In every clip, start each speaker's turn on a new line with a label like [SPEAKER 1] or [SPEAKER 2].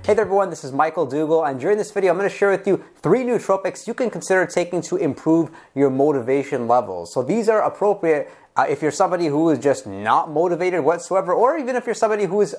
[SPEAKER 1] Hey there everyone, this is Michael Dougal, and during this video I'm going to share with you 3 nootropics you can consider taking to improve your motivation levels. So these are appropriate if you're somebody who is just not motivated whatsoever, or even if you're somebody who is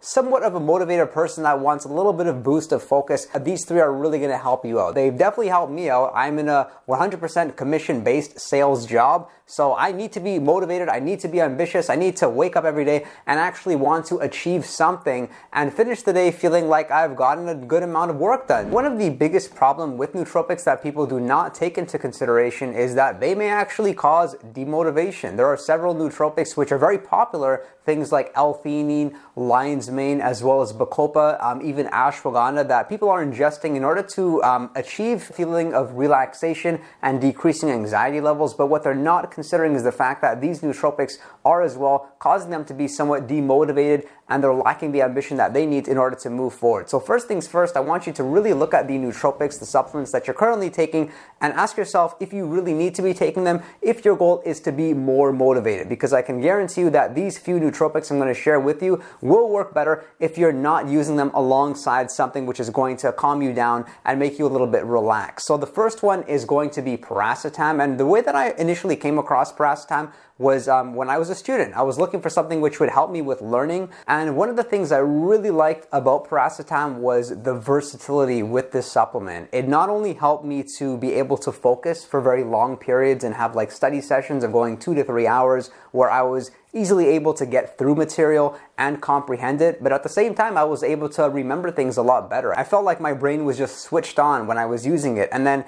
[SPEAKER 1] somewhat of a motivated person that wants a little bit of boost of focus. These 3 are really going to help you out. They've definitely helped me out. I'm in a 100% commission-based sales job, so I need to be motivated, I need to be ambitious, I need to wake up every day and actually want to achieve something and finish the day feeling like I've gotten a good amount of work done. One of the biggest problems with nootropics that people do not take into consideration is that they may actually cause demotivation. There are several nootropics which are very popular, things like L-Theanine, lion's mane, as well as bacopa, even ashwagandha, that people are ingesting in order to achieve a feeling of relaxation and decreasing anxiety levels. But what they're not considering is the fact that these nootropics are as well causing them to be somewhat demotivated, and they're lacking the ambition that they need in order to move forward. So first things first, I want you to really look at the nootropics, the supplements that you're currently taking, and ask yourself if you really need to be taking them, if your goal is to be more motivated. Because I can guarantee you that these few nootropics I'm going to share with you will work better if you're not using them alongside something which is going to calm you down and make you a little bit relaxed. So the first one is going to be Piracetam, and the way that I initially came across Piracetam was when I was a student. I was looking for something which would help me with learning, and one of the things I really liked about Piracetam was the versatility with this supplement. It not only helped me to be able to focus for very long periods and have like study sessions of going 2 to 3 hours where I was easily able to get through material and comprehend it, but at the same time I was able to remember things a lot better. I felt like my brain was just switched on when I was using it. And then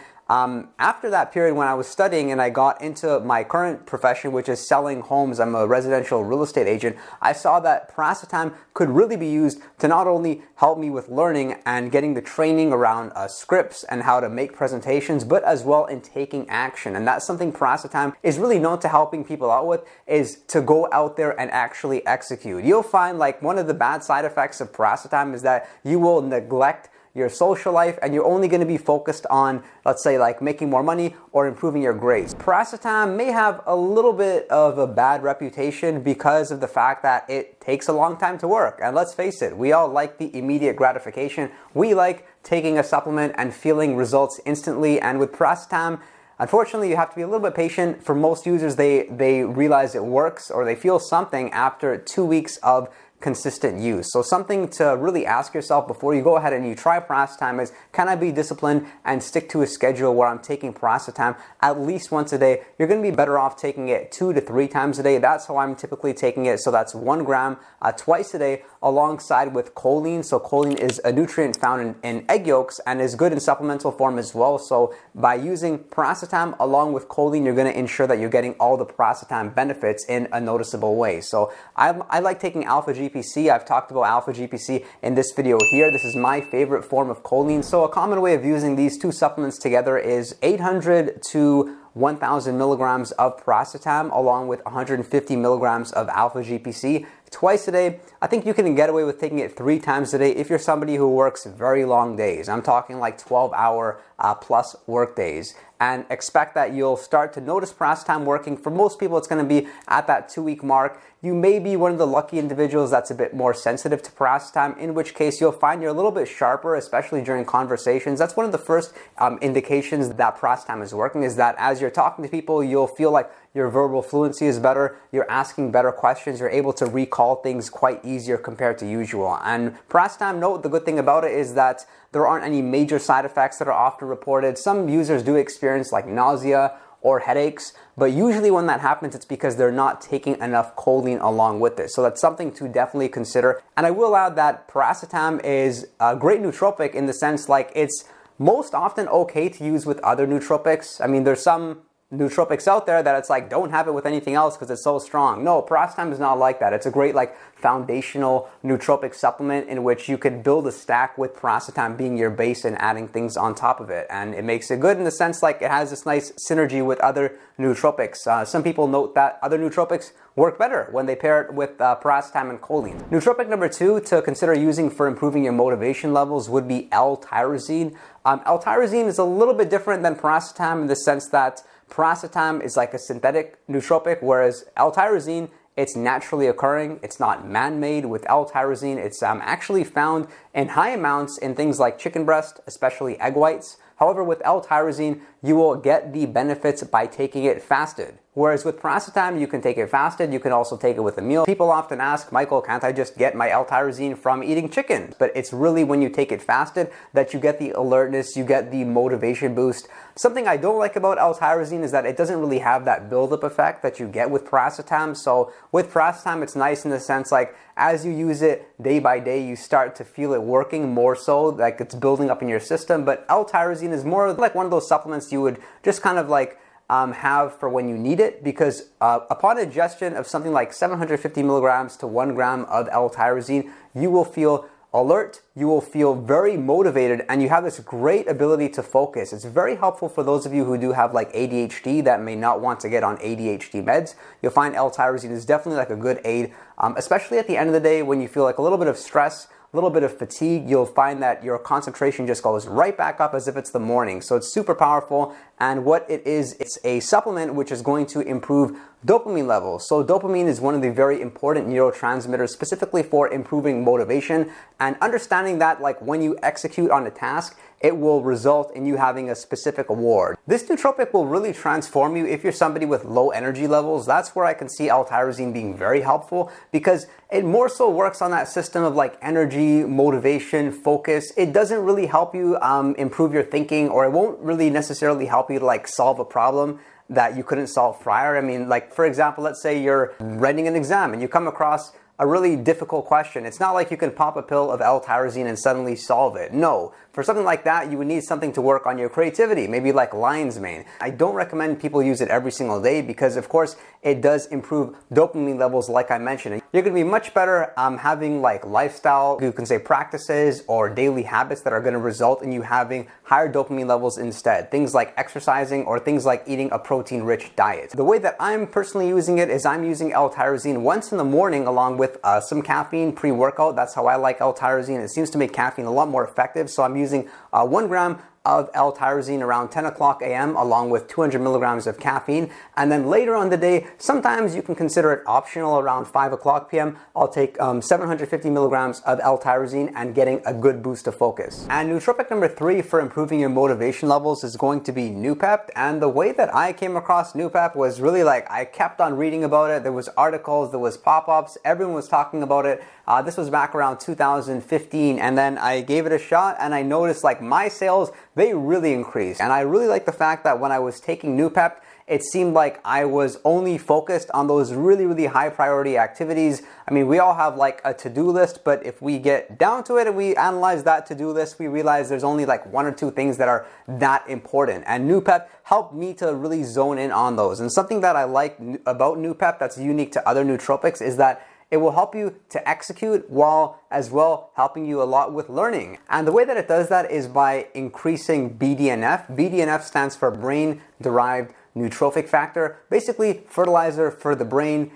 [SPEAKER 1] after that period when I was studying and I got into my current profession, which is selling homes, I'm a residential real estate agent, I saw that Piracetam could really be used to not only help me with learning and getting the training around scripts and how to make presentations, but as well in taking action. And that's something Piracetam is really known to helping people out with, is to go out there and actually execute. You'll find like one of the bad side effects of Piracetam is that you will neglect your social life and you're only going to be focused on, let's say, like making more money or improving your grades. Piracetam may have a little bit of a bad reputation because of the fact that it takes a long time to work. And let's face it, we all like the immediate gratification. We like taking a supplement and feeling results instantly. And with Piracetam, unfortunately, you have to be a little bit patient. For most users, they realize it works or they feel something after 2 weeks of consistent use. So something to really ask yourself before you go ahead and you try Piracetam is, can I be disciplined and stick to a schedule where I'm taking Piracetam at least once a day? You're going to be better off taking it 2 to 3 times a day. That's how I'm typically taking it. So that's 1 gram twice a day alongside with choline. So choline is a nutrient found in egg yolks and is good in supplemental form as well. So by using Piracetam along with choline, you're going to ensure that you're getting all the Piracetam benefits in a noticeable way. So I like taking alpha GPC. I've talked about alpha GPC in this video here. This is my favorite form of choline. So a common way of using these 2 supplements together is 800 to 1,000 milligrams of Piracetam along with 150 milligrams of alpha GPC twice a day. I think you can get away with taking it 3 times a day if you're somebody who works very long days. I'm talking like 12-hour plus work days. And expect that you'll start to notice Piracetam working. For most people, it's going to be at that 2-week mark. You may be one of the lucky individuals that's a bit more sensitive to Piracetam, in which case you'll find you're a little bit sharper, especially during conversations. That's one of the first indications that Piracetam is working, is that as you're talking to people, you'll feel like your verbal fluency is better, you're asking better questions, you're able to recall things quite easier compared to usual. And Piracetam, note the good thing about it is that there aren't any major side effects that are often reported. Some users do experience like nausea or headaches, but usually when that happens, it's because they're not taking enough choline along with it. So that's something to definitely consider. And I will add that Piracetam is a great nootropic in the sense like it's most often okay to use with other nootropics. I mean, there's some nootropics out there that it's like, don't have it with anything else because it's so strong. No, Piracetam is not like that. It's a great like foundational nootropic supplement in which you could build a stack with Piracetam being your base and adding things on top of it. And it makes it good in the sense like it has this nice synergy with other nootropics. Some people note that other nootropics work better when they pair it with Piracetam and choline. Nootropic number 2 to consider using for improving your motivation levels would be L-Tyrosine. L-Tyrosine is a little bit different than Piracetam in the sense that Piracetam is like a synthetic nootropic, whereas L-Tyrosine it's naturally occurring. It's not man-made. With L-Tyrosine, it's actually found in high amounts in things like chicken breast, especially egg whites. However, with L-Tyrosine, you will get the benefits by taking it fasted. Whereas with Piracetam, you can take it fasted, you can also take it with a meal. People often ask, Michael, can't I just get my L-Tyrosine from eating chicken? But it's really when you take it fasted that you get the alertness, you get the motivation boost. Something I don't like about L-Tyrosine is that it doesn't really have that buildup effect that you get with Piracetam. So with Piracetam, it's nice in the sense like as you use it day by day, you start to feel it working more so, like it's building up in your system. But L-Tyrosine is more like one of those supplements you would just kind of like have for when you need it, because upon ingestion of something like 750 milligrams to 1 gram of L-Tyrosine, you will feel alert, you will feel very motivated, and you have this great ability to focus. It's very helpful for those of you who do have like ADHD that may not want to get on ADHD meds. You'll find L-Tyrosine is definitely like a good aid, especially at the end of the day when you feel like a little bit of stress, a little bit of fatigue. You'll find that your concentration just goes right back up as if it's the morning. So it's super powerful, and what it is, it's a supplement which is going to improve dopamine levels. So dopamine is one of the very important neurotransmitters specifically for improving motivation, and understanding that like when you execute on a task, it will result in you having a specific award. This nootropic will really transform you if you're somebody with low energy levels. That's where I can see L-Tyrosine being very helpful, because it more so works on that system of like energy, motivation, focus. It doesn't really help you improve your thinking, or it won't really necessarily help you to like solve a problem that you couldn't solve prior. I mean, like for example, let's say you're writing an exam and you come across a really difficult question. It's not like you can pop a pill of L-Tyrosine and suddenly solve it. No, for something like that, you would need something to work on your creativity, maybe like lion's mane. I don't recommend people use it every single day because, of course, it does improve dopamine levels like I mentioned. You're gonna be much better having like lifestyle, you can say practices or daily habits that are gonna result in you having higher dopamine levels instead. Things like exercising or things like eating a protein-rich diet. The way that I'm personally using it is I'm using L-Tyrosine once in the morning along with some caffeine pre-workout. That's how I like L-Tyrosine. It seems to make caffeine a lot more effective. So I'm using 1 gram of L-Tyrosine around 10 o'clock a.m. along with 200 milligrams of caffeine. And then later on the day, sometimes you can consider it optional around 5 o'clock p.m. I'll take 750 milligrams of L-Tyrosine and getting a good boost of focus. And nootropic number 3 for improving your motivation levels is going to be Noopept. And the way that I came across Noopept was really like I kept on reading about it. There was articles, there was pop-ups, everyone was talking about it. This was back around 2015, and then I gave it a shot and I noticed like my sales, they really increased. And I really like the fact that when I was taking Noopept, it seemed like I was only focused on those really, really high priority activities. I mean, we all have like a to-do list, but if we get down to it and we analyze that to-do list, we realize there's only like 1 or 2 things that are that important. And Noopept helped me to really zone in on those. And something that I like about Noopept that's unique to other nootropics is that it will help you to execute while as well helping you a lot with learning. And the way that it does that is by increasing BDNF. BDNF stands for brain-derived neurotrophic factor, basically fertilizer for the brain,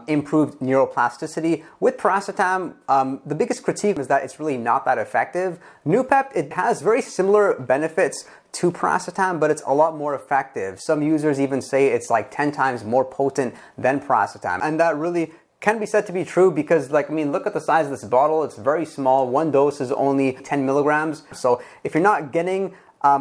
[SPEAKER 1] improved neuroplasticity. With Piracetam, the biggest critique is that it's really not that effective. Noopept, it has very similar benefits to Piracetam, but it's a lot more effective. Some users even say it's like 10 times more potent than Piracetam. And that really can be said to be true because, like, I mean, look at the size of this bottle. It's very small. 1 dose is only 10 milligrams. So if you're not getting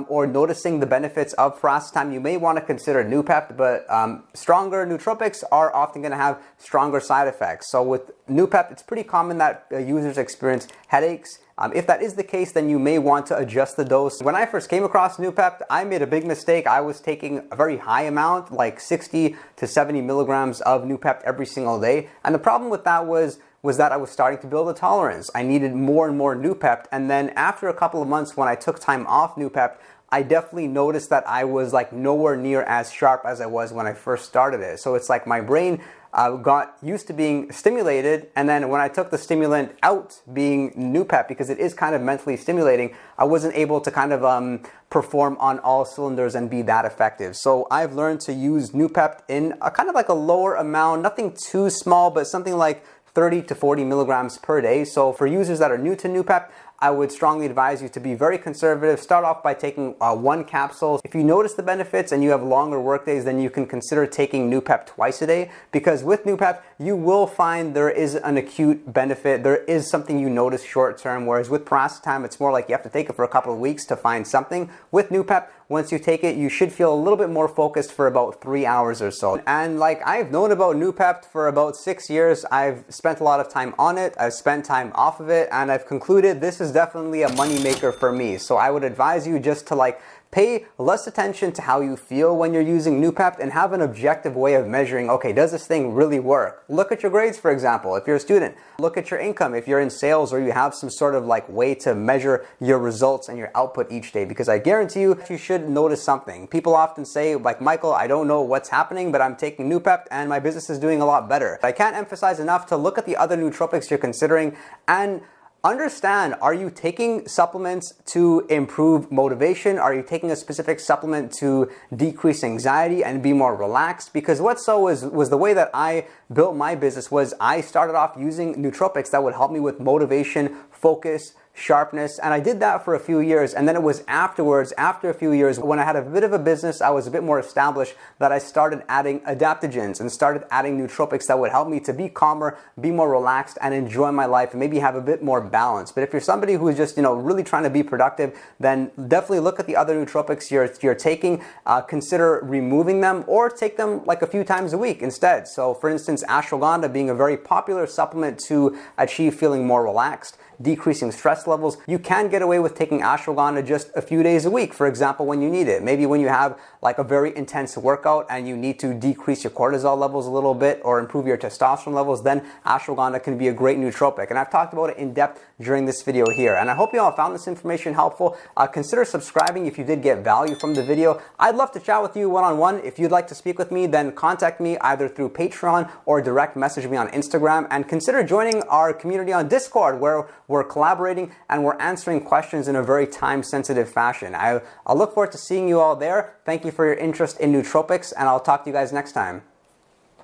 [SPEAKER 1] or noticing the benefits of Piracetam, you may want to consider Noopept, but stronger nootropics are often going to have stronger side effects. So with Noopept, it's pretty common that users experience headaches. If that is the case, then you may want to adjust the dose. When I first came across Noopept, I made a big mistake. I was taking a very high amount, like 60 to 70 milligrams of Noopept every single day. And the problem with that was that I was starting to build a tolerance. I needed more and more Noopept. And then after a couple of months when I took time off Noopept, I definitely noticed that I was like nowhere near as sharp as I was when I first started it. So it's like my brain got used to being stimulated, and then when I took the stimulant out, being Noopept, because it is kind of mentally stimulating, I wasn't able to kind of perform on all cylinders and be that effective. So I've learned to use Noopept in a kind of like a lower amount, nothing too small, but something like 30 to 40 milligrams per day. So for users that are new to Noopept, I would strongly advise you to be very conservative. Start off by taking 1 capsule. If you notice the benefits and you have longer work days, then you can consider taking Noopept twice a day, because with Noopept, you will find there is an acute benefit. There is something you notice short term, whereas with Piracetam, it's more like you have to take it for a couple of weeks to find something. With Noopept, once you take it, you should feel a little bit more focused for about 3 hours or so. And like, I've known about Noopept for about 6 years. I've spent a lot of time on it. I've spent time off of it, and I've concluded this is definitely a money maker for me. So I would advise you just to like pay less attention to how you feel when you're using Noopept and have an objective way of measuring, okay, does this thing really work? Look at your grades, for example, if you're a student. Look at your income if you're in sales, or you have some sort of like way to measure your results and your output each day, because I guarantee you should notice something. People often say, like, Michael, I don't know what's happening, but I'm taking Noopept and my business is doing a lot better. I can't emphasize enough to look at the other nootropics you're considering and understand, are you taking supplements to improve motivation? Are you taking a specific supplement to decrease anxiety and be more relaxed? Because was the way that I built my business was I started off using nootropics that would help me with motivation, focus, sharpness, and I did that for a few years, and then it was afterwards, after a few years, when I had a bit of a business, I was a bit more established, that I started adding adaptogens and started adding nootropics that would help me to be calmer, be more relaxed, and enjoy my life, and maybe have a bit more balance. But if you're somebody who is just, really trying to be productive, then definitely look at the other nootropics you're taking, consider removing them, or take them like a few times a week instead. So for instance, ashwagandha being a very popular supplement to achieve feeling more relaxed, decreasing stress levels. You can get away with taking ashwagandha just a few days a week, for example, when you need it. Maybe when you have like a very intense workout and you need to decrease your cortisol levels a little bit or improve your testosterone levels, then ashwagandha can be a great nootropic. And I've talked about it in depth during this video here. And I hope you all found this information helpful. Consider subscribing if you did get value from the video. I'd love to chat with you one-on-one. If you'd like to speak with me, then contact me either through Patreon or direct message me on Instagram. And consider joining our community on Discord, where we're collaborating and we're answering questions in a very time-sensitive fashion. I look forward to seeing you all there. Thank you for your interest in nootropics, and I'll talk to you guys next time.